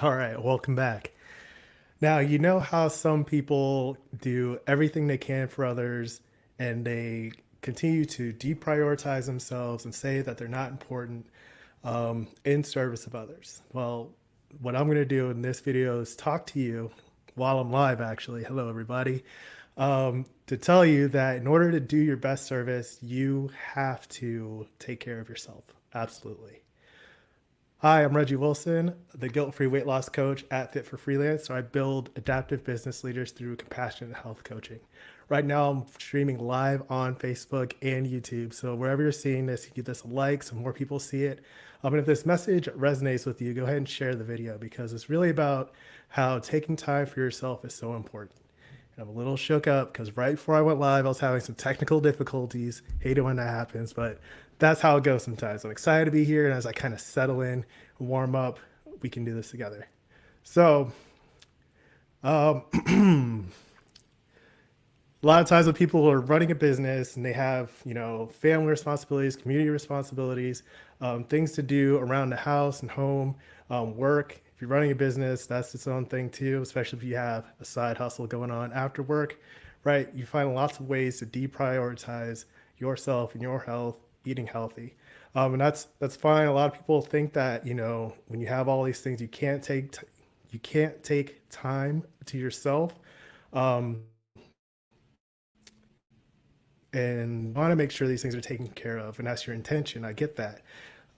All right, welcome back. Now, you know how some people do everything they can for others and they continue to deprioritize themselves and say that they're not important in service of others. Well, what I'm going to do in this video is talk to you while I'm live, actually. Hello, everybody. To tell you that in order to do your best service, you have to take care of yourself. Absolutely. Hi, I'm Reggie Wilson, the guilt-free weight loss coach at Fit for Freelance. So I build adaptive business leaders through compassionate health coaching. Right now, I'm streaming live on Facebook and YouTube. So wherever you're seeing this, you give this a like so more people see it. And if this message resonates with you, go ahead and share the video because it's really about how taking time for yourself is so important. I'm a little shook up because right before I went live, I was having some technical difficulties. Hate it when that happens, but that's how it goes sometimes. I'm excited to be here, and as I kind of settle in, warm up, we can do this together. So, a lot of times when people are running a business and they have, family responsibilities, community responsibilities, things to do around the house and home, work. If you're running a business, that's its own thing too, especially if you have a side hustle going on after work, right? You find lots of ways to deprioritize yourself and your health, eating healthy. And that's fine. A lot of people think that, when you have all these things, you can't take time to yourself. Um, and want to make sure these things are taken care of. And that's your intention. I get that.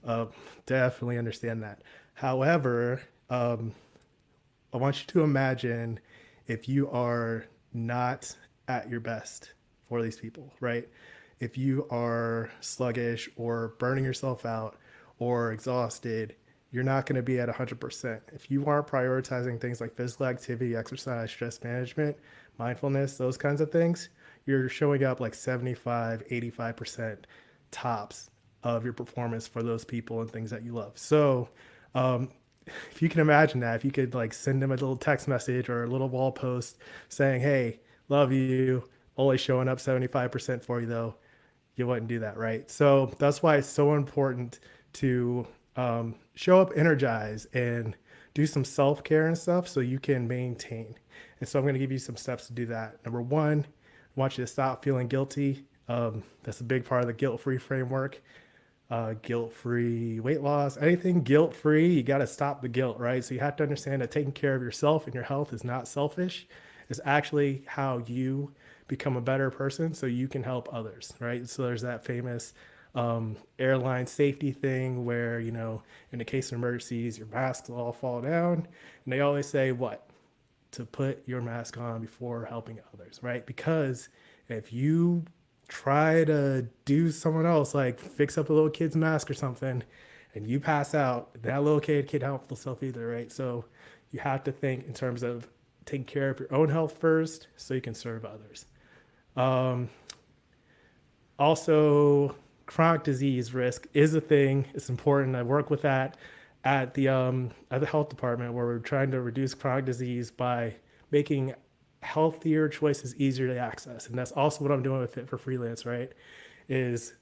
Uh, Definitely understand that. However, I want you to imagine if you are not at your best for these people, right? If you are sluggish or burning yourself out or exhausted, you're not going to be at 100%. If you aren't prioritizing things like physical activity, exercise, stress management, mindfulness, those kinds of things, you're showing up like 75, 85% tops of your performance for those people and things that you love. So, um, if you can imagine that, if you could like send them a little text message or a little wall post saying, "Hey, love you," only showing up 75% for you though, you wouldn't do that, right? So that's why it's so important to show up energized and do some self care and stuff so you can maintain. And so I'm going to give you some steps to do that. Number one, I want you to stop feeling guilty. That's a big part of the guilt free framework. Guilt free weight loss, anything guilt free, you got to stop the guilt, right? So you have to understand that taking care of yourself and your health is not selfish. It's actually how you become a better person so you can help others, right? So there's that famous airline safety thing where, in the case of emergencies, your masks will all fall down. And they always say, what? To put your mask on before helping others, right? Because if you try to do someone else, like fix up a little kid's mask or something, and you pass out, that little kid can't help themselves either, right? So you have to think in terms of taking care of your own health first so you can serve others. Um, Also, chronic disease risk is a thing. It's important. I work with that at the health department where we're trying to reduce chronic disease by making healthier choices easier to access. And that's also what I'm doing with Fit for Freelance, right? Is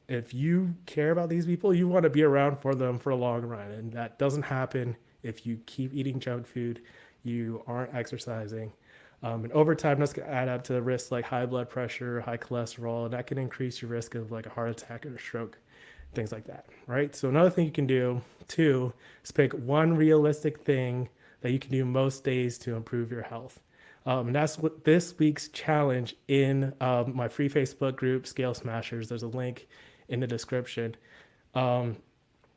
if you care about these people, you want to be around for them for a long run. And that doesn't happen if you keep eating junk food, you aren't exercising. And over time, that's going to add up to risks like high blood pressure, high cholesterol, and that can increase your risk of like a heart attack or a stroke, things like that, right? So another thing you can do too is pick one realistic thing that you can do most days to improve your health. And that's what this week's challenge in my free Facebook group, Scale Smashers. There's a link in the description. Um,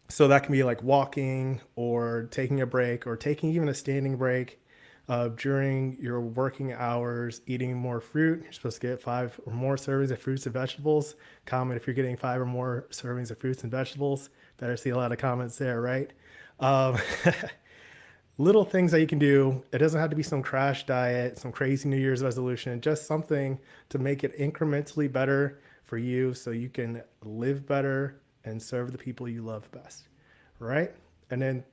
so that can be like walking or taking a break or taking even a standing break during your working hours, eating more fruit. You're supposed to get 5 or more servings of fruits and vegetables. Comment if you're getting 5 or more servings of fruits and vegetables. Better see a lot of comments there, right? Um, Little things that you can do. It doesn't have to be some crash diet, some crazy New Year's resolution, just something to make it incrementally better for you so you can live better and serve the people you love best, right? And then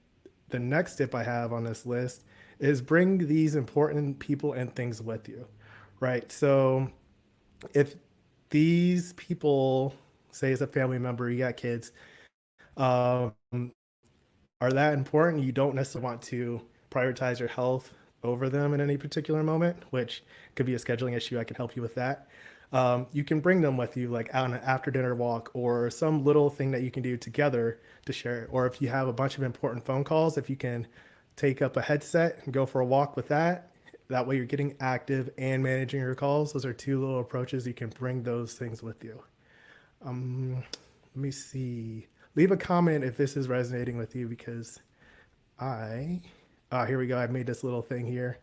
the next tip I have on this list is bring these important people and things with you, right? So if these people, say as a family member, you got kids, um, are that important. You don't necessarily want to prioritize your health over them in any particular moment, which could be a scheduling issue. I can help you with that. You can bring them with you, like on an after dinner walk or some little thing that you can do together to share. Or if you have a bunch of important phone calls, if you can take up a headset and go for a walk with that, that way you're getting active and managing your calls. Those are two little approaches. You can bring those things with you. Let me see. Leave a comment if this is resonating with you because here we go. I've made this little thing here.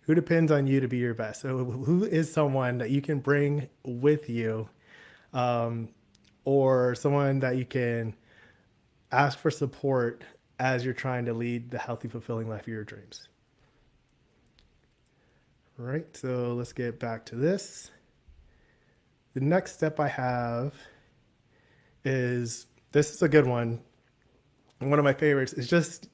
Who depends on you to be your best? So who is someone that you can bring with you, or someone that you can ask for support as you're trying to lead the healthy, fulfilling life of your dreams? All right. So let's get back to this. The next step I have is, this is a good one. One of my favorites is just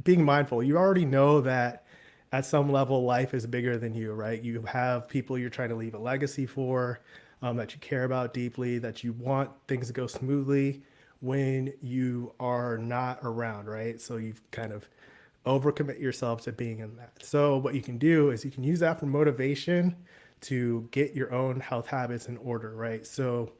being mindful. You already know that at some level, life is bigger than you, right? You have people you're trying to leave a legacy for, that you care about deeply, that you want things to go smoothly when you are not around, right? So you've kind of overcommit yourself to being in that. So what you can do is you can use that for motivation to get your own health habits in order, right? So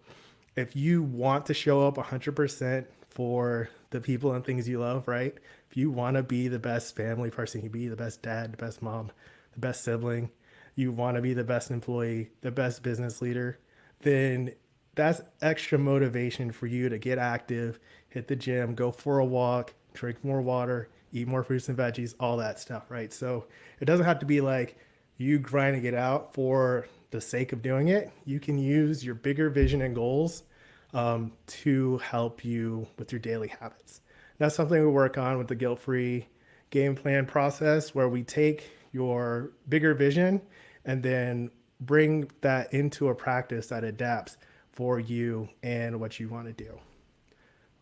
if you want to show up 100% for the people and things you love, right? If you want to be the best family person you can be, the best dad, the best mom, the best sibling, you want to be the best employee, the best business leader, then that's extra motivation for you to get active, hit the gym, go for a walk, drink more water, eat more fruits and veggies, all that stuff, right? So it doesn't have to be like you grinding it out for the sake of doing it. You can use your bigger vision and goals to help you with your daily habits. That's something we work on with the guilt-free game plan process, where we take your bigger vision and then bring that into a practice that adapts for you and what you want to do.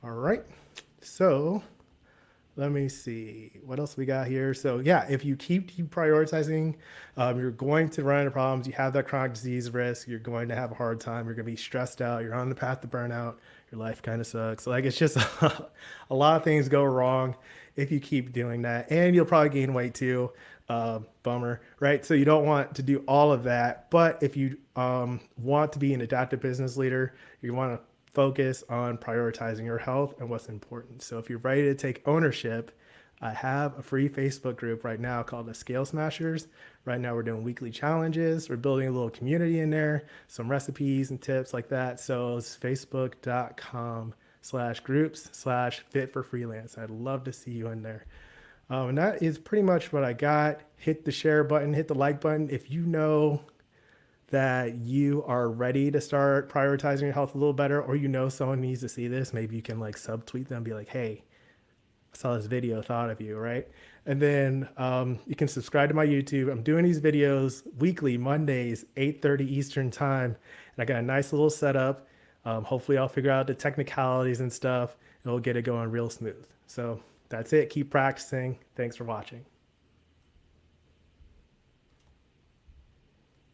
All right. So let me see what else we got here. So yeah, if you keep deprioritizing, you're going to run into problems. You have that chronic disease risk. You're going to have a hard time. You're going to be stressed out. You're on the path to burnout. Your life kind of sucks. Like, it's just a lot of things go wrong if you keep doing that, and you'll probably gain weight too. Bummer, right? So you don't want to do all of that. But if you want to be an adaptive business leader, you want to focus on prioritizing your health and what's important. So if you're ready to take ownership, I have a free Facebook group right now called the Scale Smashers. Right now we're doing weekly challenges. We're building a little community in there, some recipes and tips like that. So it's facebook.com/groups/fit for freelance. I'd love to see you in there. And that is pretty much what I got. Hit the share button, hit the like button. If you know that you are ready to start prioritizing your health a little better, or you know someone needs to see this, maybe you can like subtweet them, be like, hey, I saw this video, thought of you, right? And then you can subscribe to my YouTube. I'm doing these videos weekly, Mondays, 8:30 Eastern time. And I got a nice little setup. Hopefully I'll figure out the technicalities and stuff, and we'll get it going real smooth. So that's it. Keep practicing. Thanks for watching.